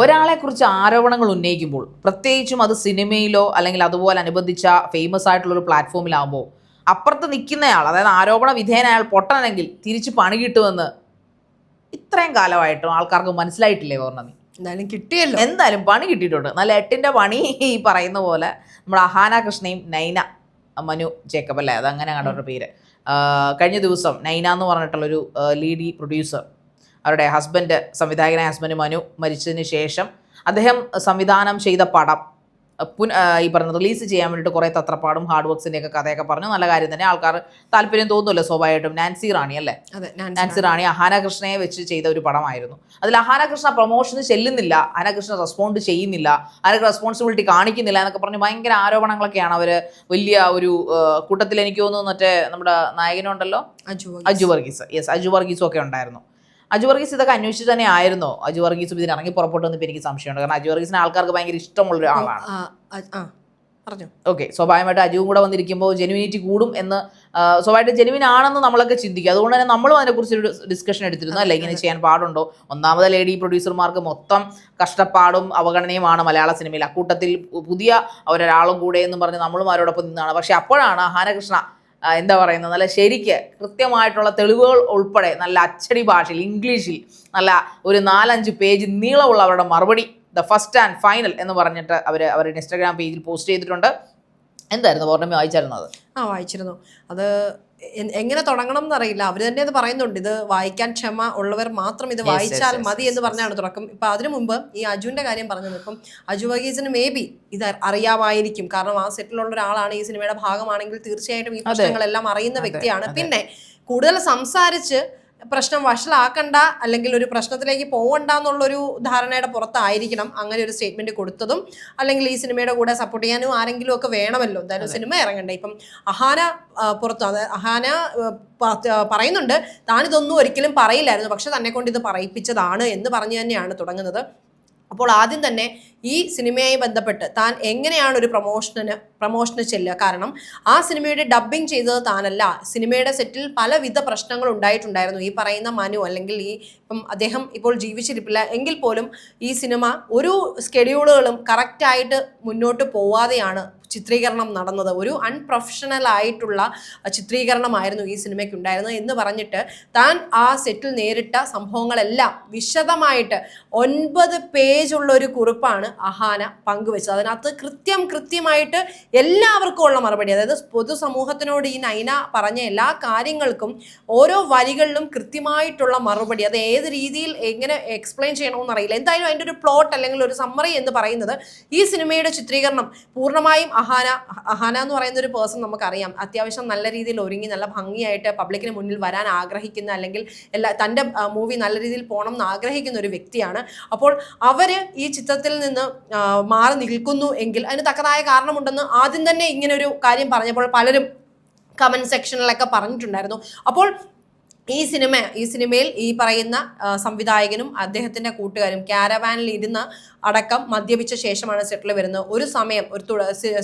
ഒരാളെ കുറിച്ച് ആരോപണങ്ങൾ ഉന്നയിക്കുമ്പോൾ പ്രത്യേകിച്ചും അത് സിനിമയിലോ അല്ലെങ്കിൽ അതുപോലെ അനുബന്ധിച്ച ഫേമസ് ആയിട്ടുള്ള ഒരു പ്ലാറ്റ്ഫോമിലാകുമ്പോൾ അപ്പുറത്ത് നിൽക്കുന്നയാൾ, അതായത് ആരോപണ വിധേയനായാൽ പൊട്ടനെങ്കിൽ തിരിച്ച് പണി കിട്ടുമെന്ന് ഇത്രയും കാലമായിട്ടും ആൾക്കാർക്ക് മനസ്സിലായിട്ടില്ലേ പൗർണമി? എന്തായാലും കിട്ടിയല്ലോ, എന്തായാലും പണി കിട്ടിയിട്ടുണ്ട്. നല്ല 8ന്റെ പണി ഈ പറയുന്ന പോലെ. നമ്മുടെ അഹാന കൃഷ്ണയും നൈന മനു ജേക്കബ് അല്ലേ, അതങ്ങനെ കണ്ടവരുടെ പേര്. കഴിഞ്ഞ ദിവസം നൈന എന്ന് പറഞ്ഞിട്ടുള്ളൊരു ലീഡി പ്രൊഡ്യൂസർ, അവരുടെ ഹസ്ബൻഡ്, സംവിധായകനായ ഹസ്ബൻഡ് മനു മരിച്ചതിന് ശേഷം അദ്ദേഹം സംവിധാനം ചെയ്ത പടം ഈ പറഞ്ഞ റിലീസ് ചെയ്യാൻ വേണ്ടിയിട്ട് കുറേ തത്രപ്പാടും ഹാർഡ് വർക്സിൻ്റെ ഒക്കെ കഥയൊക്കെ പറഞ്ഞു. നല്ല കാര്യം തന്നെ, ആൾക്കാർ താല്പര്യം തോന്നുമല്ലോ സ്വാഭാവികമായിട്ടും. നാൻസി റാണി അല്ലേ, നാൻസി റാണി അഹാന കൃഷ്ണയെ വെച്ച് ചെയ്ത ഒരു പടമായിരുന്നു. അതിൽ അഹാന കൃഷ്ണ പ്രൊമോഷന് ചെല്ലുന്നില്ല, അഹാന കൃഷ്ണ റെസ്പോണ്ട് ചെയ്യുന്നില്ല, ആർക്ക് റെസ്പോൺസിബിലിറ്റി കാണിക്കുന്നില്ല എന്നൊക്കെ പറഞ്ഞ് ഭയങ്കര ആരോപണങ്ങളൊക്കെയാണ് അവർ വലിയ ഒരു കൂട്ടത്തിൽ. എനിക്ക് തോന്നുന്നു മറ്റേ നമ്മുടെ നായകനുണ്ടല്ലോ അജു വർഗീസ്, യെസ്, അജു വർഗീസും ഒക്കെ ഉണ്ടായിരുന്നു. അജു വർഗീസ് ഇതൊക്കെ അന്വേഷിച്ച് തന്നെ ആയിരുന്നോ അജു വർഗീസും ഇതിന് ഇറങ്ങി പുറപ്പെട്ടു വന്നിപ്പോൾ എനിക്ക് സംശയമുണ്ട്. കാരണം അജു വർഗീസിന് ആൾക്കാർക്ക് ഭയങ്കര ഇഷ്ടമുള്ള ഒരാളാണ്. ഓക്കെ, സ്വാഭാവികമായിട്ട് അജുവും കൂടെ വന്നിരിക്കുമ്പോൾ ജെനുവിനിറ്റി കൂടും എന്ന്, സ്വാഭാവികമായിട്ട് ജെനുവിൻ ആണെന്ന് നമ്മളൊക്കെ ചിന്തിക്കും. അതുകൊണ്ട് തന്നെ നമ്മളും അതിനെക്കുറിച്ച് ഒരു ഡിസ്കഷൻ എടുത്തിരുന്നു. അല്ല, ഇങ്ങനെ ചെയ്യാൻ പാടുണ്ടോ? ഒന്നാമത് ലേഡി പ്രൊഡ്യൂസർമാർക്ക് മൊത്തം കഷ്ടപ്പാടും അവഗണനയുമാണ് മലയാള സിനിമയിൽ. അക്കൂട്ടത്തിൽ പുതിയ ഒരാളും കൂടെ എന്നും പറഞ്ഞ് നമ്മളും അവരോടൊപ്പം നിന്നാണ്. പക്ഷെ അപ്പോഴാണ് അഹാന കൃഷ്ണ എന്താ പറയുന്നത്, നല്ല ശരിക്ക് കൃത്യമായിട്ടുള്ള തെളിവുകൾ ഉൾപ്പെടെ നല്ല അച്ചടി ഭാഷയിൽ ഇംഗ്ലീഷിൽ നല്ല ഒരു 4-5 പേജ് നീളമുള്ള അവരുടെ മറുപടി, ദ ഫസ്റ്റ് ആൻഡ് ഫൈനൽ എന്ന് പറഞ്ഞിട്ട് അവരുടെ ഇൻസ്റ്റാഗ്രാം പേജിൽ പോസ്റ്റ് ചെയ്തിട്ടുണ്ട്. എന്തായിരുന്നു പൗർണമി വായിച്ചായിരുന്നു അത്? വായിച്ചിരുന്നു. അത് എങ്ങനെ തുടങ്ങണം എന്നറിയില്ല. അവർ തന്നെ അത് പറയുന്നുണ്ട്, ഇത് വായിക്കാൻ ക്ഷമ ഉള്ളവർ മാത്രം ഇത് വായിച്ചാൽ മതി എന്ന് പറഞ്ഞാണ് തുടക്കം. ഇപ്പം അതിനു മുമ്പ് ഈ അജുവിൻ്റെ കാര്യം പറഞ്ഞത്, ഇപ്പം അജു വർഗീസിന് മേ ബി ഇത് അറിയാമായിരിക്കും. കാരണം ആ സെറ്റിലുള്ള ഒരാളാണ്, ഈ സിനിമയുടെ ഭാഗമാണെങ്കിൽ തീർച്ചയായിട്ടും ഈ പ്രശ്നങ്ങളെല്ലാം അറിയുന്ന വ്യക്തിയാണ്. പിന്നെ കൂടുതൽ സംസാരിച്ച് പ്രശ്നം വഷളാക്കണ്ട, അല്ലെങ്കിൽ ഒരു പ്രശ്നത്തിലേക്ക് പോകണ്ട എന്നുള്ളൊരു ധാരണയുടെ പുറത്തായിരിക്കണം അങ്ങനെ ഒരു സ്റ്റേറ്റ്മെന്റ് കൊടുത്തതും. അല്ലെങ്കിൽ ഈ സിനിമയുടെ കൂടെ സപ്പോർട്ട് ചെയ്യാനും ആരെങ്കിലും ഒക്കെ വേണമല്ലോ, എന്തായാലും സിനിമ ഇറങ്ങണ്ടേ. ഇപ്പം അഹാന അഹാന പറയുന്നുണ്ട്, താനിതൊന്നും ഒരിക്കലും പറയില്ലായിരുന്നു, പക്ഷെ തന്നെ കൊണ്ട് ഇത് പറയിപ്പിച്ചതാണ് എന്ന് പറഞ്ഞു തന്നെയാണ് തുടങ്ങുന്നത്. അപ്പോൾ ആദ്യം തന്നെ ഈ സിനിമയുമായി ബന്ധപ്പെട്ട് താൻ എങ്ങനെയാണ് ഒരു പ്രൊമോഷന് ചെല്ലുക? കാരണം ആ സിനിമയുടെ ഡബ്ബിങ് ചെയ്തത് താനല്ല. സിനിമയുടെ സെറ്റിൽ പലവിധ പ്രശ്നങ്ങൾ ഉണ്ടായിട്ടുണ്ടായിരുന്നു. ഈ പറയുന്ന മനു, അല്ലെങ്കിൽ ഇപ്പം അദ്ദേഹം ഇപ്പോൾ ജീവിച്ചിരിപ്പില്ല എങ്കിൽ പോലും ഈ സിനിമ ഒരു സ്കെഡ്യൂളുകളും കറക്റ്റായിട്ട് മുന്നോട്ട് പോവാതെയാണ് ചിത്രീകരണം നടന്നത്. ഒരു അൺപ്രൊഫഷണൽ ആയിട്ടുള്ള ചിത്രീകരണമായിരുന്നു ഈ സിനിമയ്ക്ക് ഉണ്ടായിരുന്നത് എന്ന് പറഞ്ഞിട്ട് താൻ ആ സെറ്റിൽ നേരിട്ട സംഭവങ്ങളെല്ലാം വിശദമായിട്ട് 9 പേജുള്ള ഒരു കുറിപ്പാണ് അഹാന പങ്കുവെച്ചത്. അതിനകത്ത് കൃത്യമായിട്ട് എല്ലാവർക്കും ഉള്ള മറുപടി, അതായത് പൊതുസമൂഹത്തിനോട് ഈ നൈന പറഞ്ഞ എല്ലാ കാര്യങ്ങൾക്കും ഓരോ വരികളിലും കൃത്യമായിട്ടുള്ള മറുപടി. അത് ഏത് രീതിയിൽ എങ്ങനെ എക്സ്പ്ലെയിൻ ചെയ്യണമെന്ന് അറിയില്ല. എന്തായാലും അതിൻ്റെ ഒരു പ്ലോട്ട് അല്ലെങ്കിൽ ഒരു സമ്മറി എന്ന് പറയുന്നത്, ഈ സിനിമയുടെ ചിത്രീകരണം പൂർണ്ണമായും അഹാന എന്ന് പറയുന്ന ഒരു പേഴ്സൺ നമുക്കറിയാം, അത്യാവശ്യം നല്ല രീതിയിൽ ഒരുങ്ങി നല്ല ഭംഗിയായിട്ട് പബ്ലിക്കിന് മുന്നിൽ വരാൻ ആഗ്രഹിക്കുന്ന, അല്ലെങ്കിൽ തൻ്റെ മൂവി നല്ല രീതിയിൽ പോകണം എന്ന് ആഗ്രഹിക്കുന്ന ഒരു വ്യക്തിയാണ്. അപ്പോൾ അവര് ഈ ചിത്രത്തിൽ നിന്ന് മാറി നിൽക്കുന്നു എങ്കിൽ അതിന് തക്കതായ കാരണമുണ്ടെന്ന് ആദ്യം തന്നെ ഇങ്ങനെ ഒരു കാര്യം പറഞ്ഞപ്പോൾ പലരും കമന്റ് സെക്ഷനിലൊക്കെ പറഞ്ഞിട്ടുണ്ടായിരുന്നു. അപ്പോൾ ഈ സിനിമയിൽ ഈ പറയുന്ന സംവിധായകനും അദ്ദേഹത്തിന്റെ കൂട്ടുകാരും ക്യാരവാനിൽ ഇരുന്ന് അടക്കം മദ്യപിച്ച ശേഷമാണ് സെറ്റിൽ വരുന്നത്. ഒരു സമയം,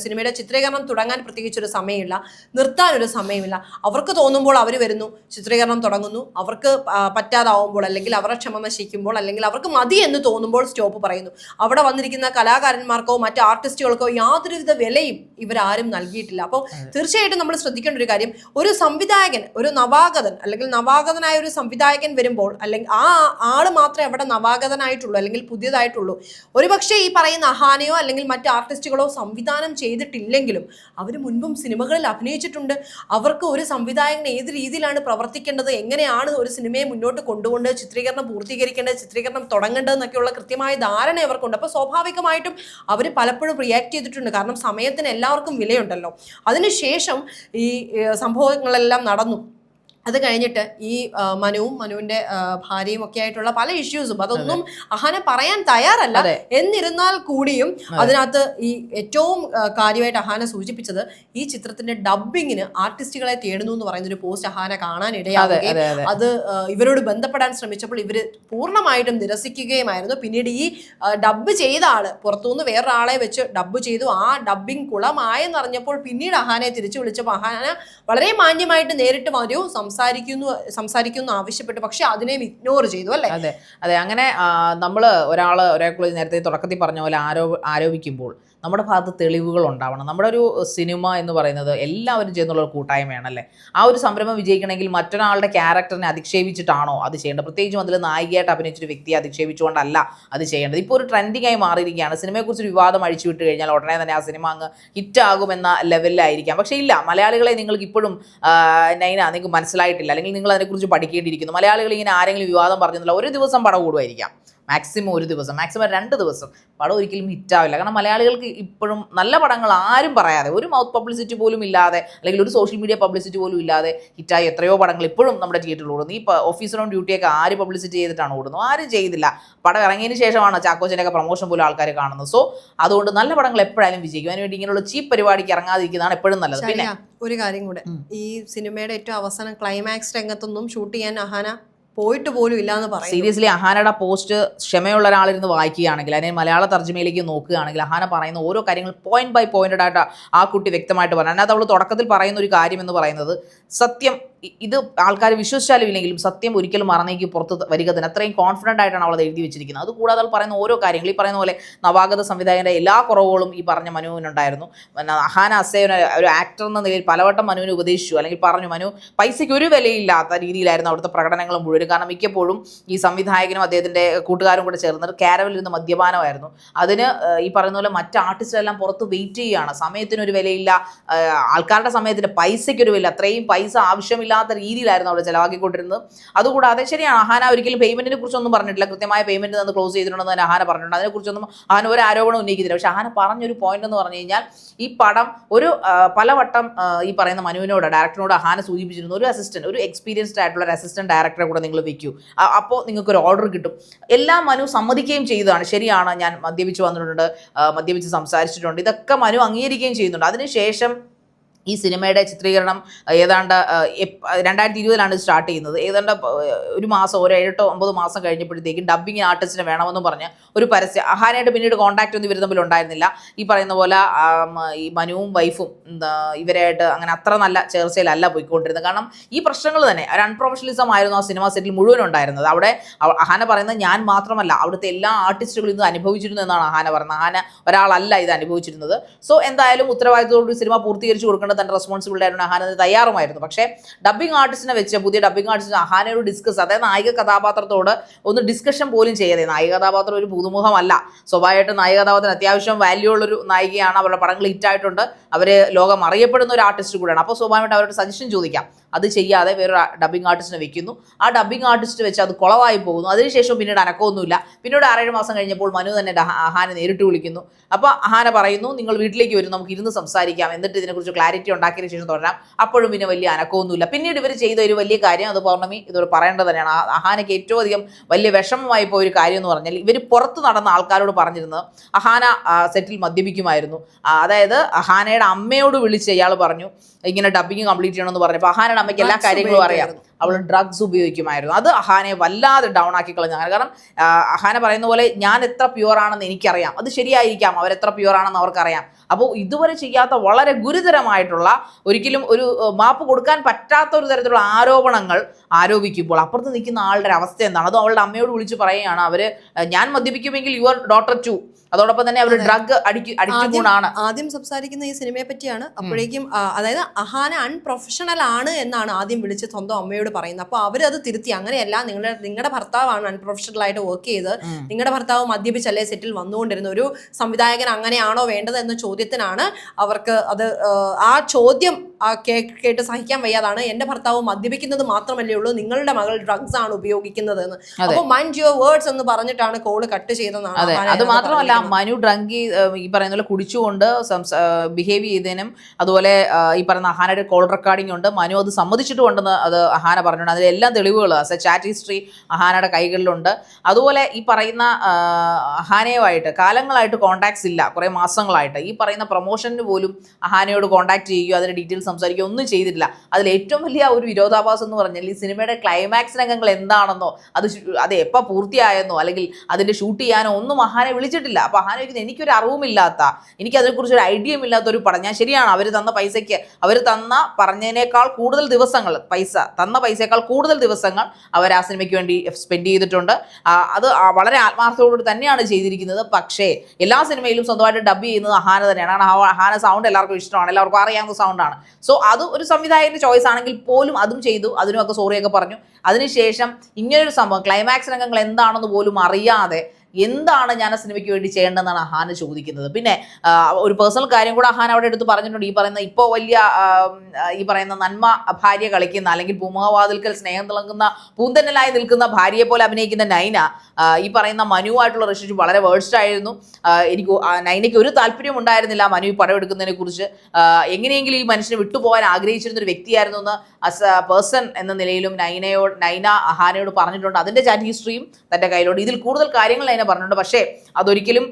സിനിമയുടെ ചിത്രീകരണം തുടങ്ങാൻ പ്രത്യേകിച്ച് ഒരു സമയമില്ല, നിർത്താൻ ഒരു സമയമില്ല. അവർക്ക് തോന്നുമ്പോൾ അവർ വരുന്നു, ചിത്രീകരണം തുടങ്ങുന്നു. അവർക്ക് പറ്റാതാവുമ്പോൾ, അല്ലെങ്കിൽ അവരുടെ ക്ഷമ നശിക്കുമ്പോൾ, അല്ലെങ്കിൽ അവർക്ക് മതി എന്ന് തോന്നുമ്പോൾ സ്റ്റോപ്പ് പറയുന്നു. അവിടെ വന്നിരിക്കുന്ന കലാകാരന്മാർക്കോ മറ്റ് ആർട്ടിസ്റ്റുകൾക്കോ യാതൊരുവിധ വിലയും ഇവരാരും നൽകിയിട്ടില്ല. അപ്പോൾ തീർച്ചയായിട്ടും നമ്മൾ ശ്രദ്ധിക്കേണ്ട ഒരു കാര്യം, ഒരു സംവിധായകൻ, ഒരു നവാഗതൻ അല്ലെങ്കിൽ നവാഗതനായ ഒരു സംവിധായകൻ വരുമ്പോൾ, അല്ലെങ്കിൽ ആ ആള് മാത്രമേ അവിടെ നവാഗതനായിട്ടുള്ളൂ അല്ലെങ്കിൽ പുതിയതായിട്ടുള്ളൂ. ഒരുപക്ഷെ ഈ പറയുന്ന അഹാനയോ അല്ലെങ്കിൽ മറ്റ് ആർട്ടിസ്റ്റുകളോ സംവിധാനം ചെയ്തിട്ടില്ലെങ്കിലും അവർ മുൻപും സിനിമകളിൽ അഭിനയിച്ചിട്ടുണ്ട്. അവർക്ക് ഒരു സംവിധായകൻ ഏത് രീതിയിലാണ് പ്രവർത്തിക്കേണ്ടത്, എങ്ങനെയാണ് ഒരു സിനിമയെ മുന്നോട്ട് കൊണ്ടുകൊണ്ട് ചിത്രീകരണം പൂർത്തീകരിക്കേണ്ടത്, ചിത്രീകരണം തുടങ്ങേണ്ടതെന്നൊക്കെയുള്ള കൃത്യമായ ധാരണ അവർക്കുണ്ട്. അപ്പോൾ സ്വാഭാവികമായിട്ടും അവർ പലപ്പോഴും റിയാക്ട് ചെയ്തിട്ടുണ്ട്. കാരണം സമയത്തിന് എല്ലാവർക്കും വിലയുണ്ടല്ലോ. അതിനുശേഷം ഈ സംഭവങ്ങളെല്ലാം നടന്നു. അത് കഴിഞ്ഞിട്ട് ഈ മനുവിന്റെ ഭാര്യയും ഒക്കെ ആയിട്ടുള്ള പല ഇഷ്യൂസും, അതൊന്നും അഹാന പറയാൻ തയ്യാറല്ല. എന്നിരുന്നാൽ കൂടിയും അതിനകത്ത് ഈ ഏറ്റവും കാര്യമായിട്ട് അഹാന സൂചിപ്പിച്ചത്, ഈ ചിത്രത്തിന്റെ ഡബ്ബിങ്ങിന് ആർട്ടിസ്റ്റുകളെ തേടുന്നു എന്ന് പറയുന്ന ഒരു പോസ്റ്റ് അഹാന കാണാനിടയാവുകയും അത് ഇവരോട് ബന്ധപ്പെടാൻ ശ്രമിച്ചപ്പോൾ ഇവര് പൂർണ്ണമായിട്ടും നിരസിക്കുകയുമായിരുന്നു. പിന്നീട് ഈ ഡബ്ബ് ചെയ്ത ആള് പുറത്തുനിന്ന് വേറൊരാളെ വെച്ച് ഡബ്ബ് ചെയ്തു. ആ ഡബ്ബിങ് കുളമായെന്ന് അറിഞ്ഞപ്പോൾ പിന്നീട് അഹാനെ തിരിച്ചു വിളിച്ചപ്പോൾ അഹാന വളരെ മാന്യമായിട്ട് നേരിട്ട് വരൂ, സംസാരിക്കുന്നു ആവശ്യപ്പെട്ടു, പക്ഷെ അതിനെയും ഇഗ്നോർ ചെയ്തു അല്ലേ? അതെ അതെ. അങ്ങനെ നമ്മൾ ഒരാളെക്കുറിച്ച് നേരത്തെ തുടക്കത്തിൽ പറഞ്ഞ പോലെ ആരോപിക്കുമ്പോൾ നമ്മുടെ ഭാഗത്ത് തെളിവുകൾ ഉണ്ടാവണം. നമ്മുടെ ഒരു സിനിമ എന്ന് പറയുന്നത് എല്ലാവരും ചെയ്യുന്നുള്ള ഒരു കൂട്ടായ്മയാണ് അല്ലേ. ആ ഒരു സംരംഭം വിജയിക്കണമെങ്കിൽ മറ്റൊരാളുടെ ക്യാരക്ടറിനെ അധിക്ഷേപിച്ചിട്ടാണോ അത് ചെയ്യേണ്ടത്? പ്രത്യേകിച്ചും അതിൽ നായികയായിട്ട് അഭിനയിച്ചൊരു വ്യക്തിയെ അധിക്ഷേപിച്ചുകൊണ്ടല്ല അത് ചെയ്യേണ്ടത്. ഇപ്പോൾ ഒരു ട്രെൻഡിങ് ആയി മാറിയിരിക്കുകയാണ്. സിനിമയെക്കുറിച്ച് ഒരു വിവാദം അഴിച്ചു വിട്ട് കഴിഞ്ഞാൽ ഉടനെ തന്നെ ആ സിനിമ അങ്ങ് ഹിറ്റാകുമെന്ന ലെവലിലായിരിക്കാം. പക്ഷേ ഇല്ല, മലയാളികളെ നിങ്ങൾക്ക് ഇപ്പോഴും നൈന നിങ്ങൾക്ക് മനസ്സിലായിട്ടില്ല, അല്ലെങ്കിൽ നിങ്ങൾ അതിനെക്കുറിച്ച് പഠിക്കേണ്ടിയിരിക്കുന്നു. മലയാളികൾ ഇങ്ങനെ ആരെങ്കിലും വിവാദം പറഞ്ഞില്ല, ഒരു ദിവസം പടം കൂടുമായിരിക്കാം, മാക്സിമം ഒരു ദിവസം, മാക്സിമം 2 ദിവസം പടം ഒരിക്കലും ഹിറ്റാവില്ല. കാരണം മലയാളികൾക്ക് ഇപ്പോഴും നല്ല പടങ്ങൾ ആരും പറയാതെ, ഒരു മൗത്ത് പബ്ലിസിറ്റി പോലും ഇല്ലാതെ, അല്ലെങ്കിൽ ഒരു സോഷ്യൽ മീഡിയ പബ്ലിസിറ്റി പോലും ഇല്ലാതെ ഹിറ്റായി എത്രയോ പടങ്ങൾ ഇപ്പോഴും നമ്മുടെ തിയേറ്ററിൽ ഓടുന്നു. ഈ ഓഫീസർ ഓൺ ഡ്യൂട്ടിയൊക്കെ ആര് പബ്ലിസിറ്റി ചെയ്തിട്ടാണ് ഓടുന്നത്? ആരും ചെയ്തില്ല. പടം ഇറങ്ങിയതിന് ശേഷമാണ് ചാക്കോച്ചൻ്റെയൊക്കെ പ്രൊമോഷൻ പോലും ആൾക്കാർ കാണുന്നത്. സോ അതുകൊണ്ട് നല്ല പടങ്ങൾ എപ്പോഴായാലും വിജയിക്കും. അതിനുവേണ്ടി ഇങ്ങനെയുള്ള ചീപ്പ് പരിപാടിക്ക് ഇറങ്ങാതിരിക്കുന്നതാണ് എപ്പോഴും നല്ലത്. പിന്നെ ഒരു കാര്യം കൂടെ, ഈ സിനിമയുടെ ഏറ്റവും അവസാനം ക്ലൈമാക്സ് രംഗത്തൊന്നും ഷൂട്ട് ചെയ്യാൻ അഹാന പോയിട്ട് പോലും ഇല്ലാന്ന് പറയും. സീരിയസ്ലി അഹാനയുടെ പോസ്റ്റ് ക്ഷമയുള്ള ഒരാളിരുന്ന് വായിക്കുകയാണെങ്കിൽ, അതിനെ മലയാള തർജ്ജമയിലേക്ക് നോക്കുകയാണെങ്കിൽ, അഹാന പറയുന്ന ഓരോ കാര്യങ്ങൾ പോയിന്റ് ബൈ പോയിന്റഡ് ആയിട്ട് ആ കുട്ടി വ്യക്തമായിട്ട് പറഞ്ഞു. അതിനകത്ത് അവൾ തുടക്കത്തിൽ പറയുന്ന ഒരു കാര്യം എന്ന് പറയുന്നത്, സത്യം ഇത് ആൾക്കാർ വിശ്വസിച്ചാലും ഇല്ലെങ്കിലും സത്യം ഒരിക്കലും മറന്നേക്ക് പുറത്ത് വരിക തന്നെ, അത്രയും കോൺഫിഡൻ്റ് ആയിട്ടാണ് അവൾ എഴുതി വെച്ചിരിക്കുന്നത്. അതുകൂടാതെ അവൾ പറയുന്ന ഓരോ കാര്യങ്ങൾ, ഈ പറയുന്ന പോലെ നവാഗത സംവിധായകൻ്റെ എല്ലാ കുറവുകളും ഈ പറഞ്ഞ മനുവിനുണ്ടായിരുന്നു. അഹാന അസേന ഒരു ആക്ടർ എന്ന നിലയിൽ പലവട്ടം മനുവിനെ ഉപദേശിച്ചു, അല്ലെങ്കിൽ പറഞ്ഞു മനു പൈസയ്ക്ക് ഒരു വിലയില്ലാത്ത രീതിയിലായിരുന്നു അവിടുത്തെ പ്രകടനങ്ങളും മുഴുവൻ. കാരണം മിക്കപ്പോഴും ഈ സംവിധായകനും അദ്ദേഹത്തിൻ്റെ കൂട്ടുകാരും കൂടെ ചേർന്നിട്ട് കാരവലിരുന്ന് മദ്യപാനമായിരുന്നു. അതിന് ഈ പറയുന്ന പോലെ മറ്റ് ആർട്ടിസ്റ്റുകളെല്ലാം പുറത്ത് വെയിറ്റ് ചെയ്യുകയാണ്, സമയത്തിനൊരു വിലയില്ല, ആൾക്കാരുടെ സമയത്തിന് പൈസയ്ക്കൊരു വില, അത്രയും പൈസ ആവശ്യമില്ലാത്ത രീതിയിലായിരുന്നു അവിടെ ചിലവാക്കിക്കൊണ്ടിരുന്നത്. അതുകൂടാതെ ശരിയാണ്, അഹാന ഒരിക്കലും പേയ്മെന്റിനെ കുറിച്ചൊന്നും പറഞ്ഞിട്ടില്ല, കൃത്യമായ പേയ്മെന്റ് തന്ന് ക്ലോസ് ചെയ്തിട്ടുണ്ടെന്ന് തന്നെ അഹാന പറഞ്ഞിട്ടുണ്ട്. അതിനെക്കുറിച്ചൊന്നും അഹാന ഒരു ആരോപണം ഉന്നയിക്കുന്നില്ല. പക്ഷെ അഹാന പറഞ്ഞൊരു പോയിന്റ് എന്ന് പറഞ്ഞു കഴിഞ്ഞാൽ, ഈ പടം ഒരു പലവട്ടം ഈ പറയുന്ന മനുവിനോട്, ഡയറക്ടറിനോട് അഹാന സൂചിപ്പിച്ചിരുന്നു, ഒരു അസിസ്റ്റന്റ്, ഒരു എക്സ്പീരിയൻസ്ഡ് ആയിട്ടുള്ള ഒരു അസിസ്റ്റന്റ് ഡയറക്ടറെ കൂടെ നിങ്ങൾ വെക്കൂ, അപ്പോൾ നിങ്ങൾക്കൊരു ഓർഡർ കിട്ടും. എല്ലാം മനു സമ്മതിക്കുകയും ചെയ്തതാണ്. ശരിയാണ്, ഞാൻ മദ്യപിച്ച് വന്നിട്ടുണ്ട്, മദ്യപിച്ച് സംസാരിച്ചിട്ടുണ്ട്, ഇതൊക്കെ മനു അംഗീകരിക്കുകയും ചെയ്യുന്നുണ്ട്. അതിനുശേഷം ഈ സിനിമയുടെ ചിത്രീകരണം ഏതാണ്ട് 2020 സ്റ്റാർട്ട് ചെയ്യുന്നത്. ഏതാണ്ട് ഒരു മാസം, ഒരു 7-9 മാസം കഴിഞ്ഞപ്പോഴത്തേക്കും ഡബ്ബിങ് ആർട്ടിസ്റ്റിനെ വേണമെന്ന് പറഞ്ഞ് ഒരു പരസ്യം, അഹാനയായിട്ട് പിന്നീട് കോൺടാക്ട് ഒന്നും ഇവർ തമ്മിൽ ഉണ്ടായിരുന്നില്ല. ഈ പറയുന്ന പോലെ ഈ മനുവും വൈഫും ഇവരായിട്ട് അങ്ങനെ അത്ര നല്ല ചേർച്ചയിലല്ല പോയിക്കൊണ്ടിരുന്നത്. കാരണം ഈ പ്രശ്നങ്ങൾ തന്നെ, ഒരു അൺപ്രൊഫഷണലിസം ആയിരുന്നു ആ സിനിമ സെറ്റിൽ മുഴുവൻ ഉണ്ടായിരുന്നത്. അവിടെ അഹാന പറയുന്നത് ഞാൻ മാത്രമല്ല, അവിടുത്തെ എല്ലാ ആർട്ടിസ്റ്റുകളും ഇത് അനുഭവിച്ചിരുന്നു എന്നാണ് അഹാന പറയുന്നത്. അഹാന ഒരാളല്ല ഇത് അനുഭവിച്ചിരുന്നത്. സോ എന്തായാലും ഉത്തരവാദിത്തത്തോട് സിനിമ പൂർത്തീകരിച്ച് കൊടുക്കേണ്ട തന്റെ റെസ്പോൺസിബിലിറ്റി ആയിരുന്നു. അഹാന തയ്യാറുമായിരുന്നു. പക്ഷേ ഡബ്ബിംഗ് ആർട്ടിസ്റ്റിനെ വെച്ച്, പുതിയ ഡബ്ബിംഗ് ആർട്ടിസ്റ്റിന് അഹാനയോട് ഡിസ്കസ്, അതായത് നായിക കഥാപാത്രത്തോട് ഒന്ന് ഡിസ്കഷൻ പോലും ചെയ്യാതെ, നായിക കഥാപാത്രം ഒരു പുതുമുഖമല്ല, സ്വാഭാവികമായിട്ടും നായിക കഥാപാത്രത്തിന് അത്യാവശ്യം വാല്യൂ ഉള്ളൊരു നായികയാണ്, അവരുടെ പടങ്ങൾ ഹിറ്റായിട്ടുണ്ട്, അവർ ലോകം അറിയപ്പെടുന്ന ഒരു ആർട്ടിസ്റ്റ് കൂടെയാണ്. അപ്പോൾ സ്വാഭാവികമായിട്ട് അവരുടെ സജഷൻ ചോദിക്കാം. അത് ചെയ്യാതെ വേറൊരു ഡബ്ബിംഗ് ആർട്ടിസ്റ്റിനെ വെക്കുന്നു. ആ ഡബ്ബിംഗ് ആർട്ടിസ്റ്റ് വെച്ച് അത് കുളവായി പോകുന്നു. അതിനുശേഷം പിന്നീട് അനക്കമൊന്നുമില്ല. പിന്നീട് 6-7 മാസം കഴിഞ്ഞപ്പോൾ മനു തന്നെ അഹാന നേരിട്ട് വിളിക്കുന്നു. അപ്പോൾ അഹാന പറയുന്നു, നിങ്ങൾ വീട്ടിലേക്ക് വരും, നമുക്ക് ഇരുന്ന് സംസാരിക്കാം, എന്നിട്ട് ഇതിനെക്കുറിച്ച് ക്ലാരിറ്റി ഉണ്ടാക്കിയതിന് ശേഷം തുടരാം. അപ്പോഴും പിന്നെ വലിയ അനക്കമൊന്നുമില്ല. പിന്നീട് ഇവർ ചെയ്ത ഒരു വലിയ കാര്യം, അത് പൗർണമി ഇതോട് പറയേണ്ടത് തന്നെയാണ്. അഹാനയ്ക്ക് ഏറ്റവും അധികം വലിയ വിഷമമായി പോയ ഒരു കാര്യം എന്ന് പറഞ്ഞാൽ, ഇവർ പുറത്ത് നടന്ന ആൾക്കാരോട് പറഞ്ഞിരുന്നത് അഹാന സെറ്റിൽ മദ്യപിക്കുമായിരുന്നു. അതായത് അഹാനയുടെ അമ്മയോട് വിളിച്ച് ഇയാൾ പറഞ്ഞു ഇങ്ങനെ ഡബ്ബിങ് കംപ്ലീറ്റ് ചെയ്യണമെന്ന് പറഞ്ഞപ്പോൾ അഹാനയുടെ അമ്മയ്ക്ക് എല്ലാ കാര്യങ്ങളും അറിയാം, അവൾ ഡ്രഗ്സ് ഉപയോഗിക്കുമായിരുന്നു. അത് അഹാനയെ വല്ലാതെ ഡൗൺ ആക്കി കളഞ്ഞു. കാരണം അഹാന പറയുന്ന പോലെ ഞാൻ എത്ര പ്യുവറാണെന്ന് എനിക്കറിയാം, അത് ശരിയായിരിക്കാം, അവരെത്ര പ്യുവറാണെന്ന് അവർക്കറിയാം. അപ്പോൾ ഇതുവരെ ചെയ്യാത്ത വളരെ ഗുരുതരമായിട്ടുള്ള, ഒരിക്കലും ഒരു മാപ്പ് കൊടുക്കാൻ പറ്റാത്ത ഒരു തരത്തിലുള്ള ആരോപണങ്ങൾ ആരോപിക്കുമ്പോൾ അപ്പുറത്ത് നിൽക്കുന്ന ആളുടെ അവസ്ഥ എന്താണ്? അതും അവളുടെ അമ്മയോട് വിളിച്ച് പറയുകയാണ്, അവർ ഞാൻ മദ്യപിക്കുമെങ്കിൽ യുവർ ഡോട്ടർ ടു, അതോടൊപ്പം തന്നെ അവർ ഡ്രഗ് അഡിക്റ്റൂണാണ്. ആദ്യം സംസാരിക്കുന്ന ഈ സിനിമയെ പറ്റിയാണ്. അപ്പോഴേക്കും അതായത് അഹാന അൺപ്രൊഫഷണൽ ആണ് എന്നാണ് ആദ്യം വിളിച്ച് സ്വന്തം അമ്മയോട് പറയുന്നത്. അപ്പോൾ അവരത് തിരുത്തി, അങ്ങനെയല്ല, നിങ്ങളുടെ ഭർത്താവാണ് അൺപ്രൊഫഷണൽ ആയിട്ട് വർക്ക് ചെയ്ത്, നിങ്ങളുടെ ഭർത്താവ് മദ്യപിച്ചല്ലേ സെറ്റിൽ വന്നുകൊണ്ടിരുന്ന, ഒരു സംവിധായകൻ അങ്ങനെയാണോ വേണ്ടത് എന്ന ചോദ്യത്തിനാണ് അവർക്ക് അത് ആ ചോദ്യം കേട്ട് സഹിക്കാൻ വയ്യാതാണ്. എന്റെ ഭർത്താവ് മദ്യപിക്കുന്നത് മാത്രമല്ലേ ഉള്ളൂ, നിങ്ങളുടെ മകൾ ഡ്രഗ്സ് ആണ് ഉപയോഗിക്കുന്നത് എന്ന്. അപ്പോൾ മൈൻഡ് യുവർ വേർഡ്സ് എന്ന് പറഞ്ഞിട്ടാണ് കോള് കട്ട് ചെയ്തതെന്നാണ്. അത് മാത്രമല്ല, മനു ഡ്രങ്ക് ഈ പറയുന്ന പോലെ കുടിച്ചുകൊണ്ട് ബിഹേവ് ചെയ്തതിനും, അതുപോലെ ഈ പറയുന്ന അഹാനയുടെ കോൾ റെക്കോർഡിംഗ് ഉണ്ട്, മനു അത് സമ്മതിച്ചിട്ടുണ്ടെന്ന് അത് അഹാന പറഞ്ഞിട്ടുണ്ട്. അതിലെല്ലാം തെളിവുകൾ ചാറ്റ് ഹിസ്റ്ററി അഹാനയുടെ കൈകളിലുണ്ട്. അതുപോലെ ഈ പറയുന്ന അഹാനയുമായിട്ട് കാലങ്ങളായിട്ട് കോൺടാക്ട്സ് ഇല്ല, കുറേ മാസങ്ങളായിട്ട്. ഈ പറയുന്ന പ്രൊമോഷന് പോലും അഹാനയോട് കോൺടാക്ട് ചെയ്യുകയോ അതിൻ്റെ ഡീറ്റെയിൽസ് സംസാരിക്കുകയോ ഒന്നും ചെയ്തിട്ടില്ല. അതിൽ ഏറ്റവും വലിയ ഒരു വിരോധാഭാസം എന്ന് പറഞ്ഞാൽ, ഈ സിനിമയുടെ ക്ലൈമാക്സ് രംഗങ്ങൾ എന്താണെന്നോ അത് എപ്പോൾ പൂർത്തിയായെന്നോ അല്ലെങ്കിൽ അതിൻ്റെ ഷൂട്ട് ചെയ്യാനോ ഒന്നും അഹാനെ വിളിച്ചിട്ടില്ല. അപ്പോൾ അഹാന ചോദിക്കുന്നത് എനിക്കൊരു അറിവുമില്ലാത്ത, എനിക്ക് അതിനെക്കുറിച്ച് ഒരു ഐഡിയയും ഇല്ലാത്ത ഒരു പടം. ഞാൻ ശരിയാണ്, അവർ തന്ന പൈസയ്ക്ക്, അവർ തന്ന പറഞ്ഞതിനേക്കാൾ കൂടുതൽ ദിവസങ്ങൾ, തന്ന പൈസയേക്കാൾ കൂടുതൽ ദിവസങ്ങൾ അവർ ആ സിനിമയ്ക്ക് വേണ്ടി സ്പെൻഡ് ചെയ്തിട്ടുണ്ട്. അത് വളരെ ആത്മാർത്ഥത്തോടുകൂടി തന്നെയാണ് ചെയ്തിരിക്കുന്നത്. പക്ഷേ എല്ലാ സിനിമയിലും സ്വന്തമായിട്ട് ഡബ് ചെയ്യുന്നത് അഹാന തന്നെയാണ്. കാരണം അഹാന സൗണ്ട് എല്ലാവർക്കും ഇഷ്ടമാണ്, എല്ലാവർക്കും അറിയാവുന്ന സൗണ്ടാണ്. സോ അത് ഒരു സംവിധായകന്റെ ചോയ്സ് ആണെങ്കിൽ പോലും അതും ചെയ്തു, അതിനുമൊക്കെ സോറിയൊക്കെ പറഞ്ഞു. അതിനുശേഷം ഇങ്ങനൊരു സംഭവം, ക്ലൈമാക്സ് രംഗങ്ങൾ എന്താണെന്ന് പോലും അറിയാതെ എന്താണ് ഞാൻ ആ സിനിമയ്ക്ക് വേണ്ടി ചെയ്യേണ്ടതെന്നാണ് അഹാന ചോദിക്കുന്നത്. പിന്നെ ഒരു പേഴ്സണൽ കാര്യം കൂടെ അഹാന അവിടെ എടുത്ത് പറഞ്ഞിട്ടുണ്ട്. ഇപ്പോൾ വലിയ ഈ പറയുന്ന നന്മ ഭാര്യ കളിക്കുന്ന, അല്ലെങ്കിൽ പൂമുഖവാതിൽക്കൽ സ്നേഹം തിളങ്ങുന്ന പൂന്തന്നലായി നിൽക്കുന്ന ഭാര്യയെ പോലെ അഭിനയിക്കുന്ന നൈന ഈ പറയുന്ന മനുവായിട്ടുള്ള റിലേഷൻഷിപ്പ് വളരെ വേഴ്സ്റ്റ് ആയിരുന്നു. നൈനയ്ക്ക് ഒരു താല്പര്യം ഉണ്ടായിരുന്നില്ല മനു ഈ പടം എടുക്കുന്നതിനെ കുറിച്ച്. എങ്ങനെയെങ്കിലും ഈ മനുഷ്യനെ വിട്ടുപോകാൻ ആഗ്രഹിച്ചിരുന്ന ഒരു വ്യക്തിയായിരുന്നു എന്ന് ആസ് എ പേഴ്സൺ എന്ന നിലയിലും നൈന അഹാനയോട് പറഞ്ഞിട്ടുണ്ട്. അതിന്റെ ചാറ്റ് ഹിസ്റ്ററിയും തന്റെ കയ്യിലുണ്ട്. ഇതിൽ കൂടുതൽ കാര്യങ്ങൾ നൈന പറഞ്ഞിട്ടുണ്ട്. പക്ഷേ അതൊരിക്കലും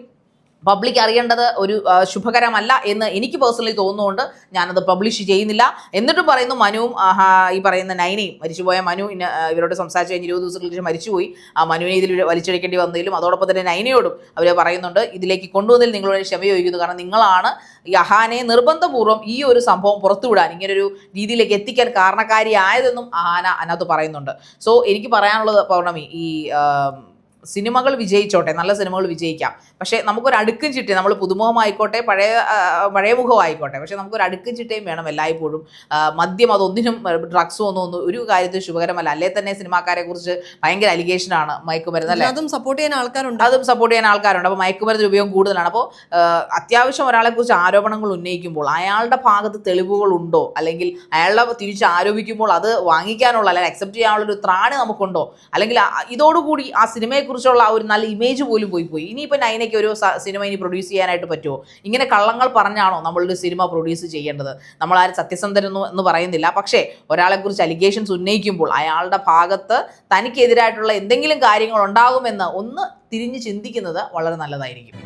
പബ്ലിക് അറിയേണ്ടത് ഒരു ശുഭകരമല്ല എന്ന് എനിക്ക് പേഴ്സണലി തോന്നുന്നുകൊണ്ട് ഞാനത് പബ്ലിഷ് ചെയ്യുന്നില്ല. എന്നിട്ടും പറയുന്നു മനുവും ഈ പറയുന്ന നൈനയും, മരിച്ചുപോയ മനു ഇവരോട് സംസാരിച്ച് കഴിഞ്ഞ് 20 ദിവസങ്ങൾക്ക് ശേഷം മരിച്ചുപോയി. ആ മനുവിനെ ഇതിൽ വലിച്ചഴിക്കേണ്ടി വന്നതിലും അതോടൊപ്പം തന്നെ നൈനയോടും അവർ പറയുന്നുണ്ട് ഇതിലേക്ക് കൊണ്ടുവന്നതിൽ നിങ്ങളോട് ക്ഷമ ചോദിക്കുന്നു. കാരണം നിങ്ങളാണ് ഈ അഹാനയെ നിർബന്ധപൂർവ്വം ഈ ഒരു സംഭവം പുറത്തുവിടാൻ, ഇങ്ങനൊരു രീതിയിലേക്ക് എത്തിക്കാൻ കാരണക്കാരിയായതെന്നും അഹാന അതിനകത്ത് പറയുന്നുണ്ട്. സോ എനിക്ക് പറയാനുള്ളത് പൗർണമി, ഈ സിനിമകൾ വിജയിച്ചോട്ടെ, നല്ല സിനിമകൾ വിജയിക്കാം. പക്ഷേ നമുക്കൊരു അടുക്കും ചിട്ടയും, നമ്മൾ പുതുമുഖമായിക്കോട്ടെ പഴയ മുഖമായിക്കോട്ടെ, പക്ഷേ നമുക്കൊരു അടുക്കും ചിട്ടയും വേണം എല്ലായ്പ്പോഴും. മദ്യം അതൊന്നിനും, ഡ്രഗ്സും ഒന്നും ഒരു കാര്യത്തിൽ ശുഭകരമല്ല. അല്ലേ തന്നെ സിനിമാക്കാരെ കുറിച്ച് ഭയങ്കര അലിഗേഷനാണ് മയക്കുമരുന്ന്, അല്ലേ? അതും സപ്പോർട്ട് ചെയ്യാൻ ആൾക്കാരുണ്ട്. അപ്പോൾ മയക്കുമരുന്ന് ഉപയോഗം കൂടുതലാണ്. അപ്പോൾ അത്യാവശ്യം ഒരാളെ കുറിച്ച് ആരോപണങ്ങൾ ഉന്നയിക്കുമ്പോൾ അയാളുടെ ഭാഗത്ത് തെളിവുകൾ ഉണ്ടോ, അല്ലെങ്കിൽ അയാളെ തിരിച്ച് ആരോപിക്കുമ്പോൾ അത് വാങ്ങിക്കാനുള്ള, അല്ലെങ്കിൽ അക്സെപ്റ്റ് ചെയ്യാനുള്ള ഒരു ത്രാണി നമുക്കുണ്ടോ, അല്ലെങ്കിൽ ഇതോടുകൂടി ആ സിനിമയെ കുറിച്ചുള്ള ആ ഒരു നല്ല ഇമേജ് പോലും പോയി. ഇനിയിപ്പോൾ നൈനയ്ക്ക് ഒരു സിനിമ ഇനി പ്രൊഡ്യൂസ് ചെയ്യാനായിട്ട് പറ്റുമോ? ഇങ്ങനെ കള്ളങ്ങൾ പറഞ്ഞാണോ നമ്മളൊരു സിനിമ പ്രൊഡ്യൂസ് ചെയ്യേണ്ടത്? നമ്മളാരും സത്യസന്ധരെന്ന് എന്ന് പറയുന്നില്ല. പക്ഷേ ഒരാളെക്കുറിച്ച് അലിഗേഷൻസ് ഉന്നയിക്കുമ്പോൾ അയാളുടെ ഭാഗത്ത് തനിക്കെതിരായിട്ടുള്ള എന്തെങ്കിലും കാര്യങ്ങൾ ഉണ്ടാകുമെന്ന് ഒന്ന് തിരിഞ്ഞ് ചിന്തിക്കുന്നത് വളരെ നല്ലതായിരിക്കും.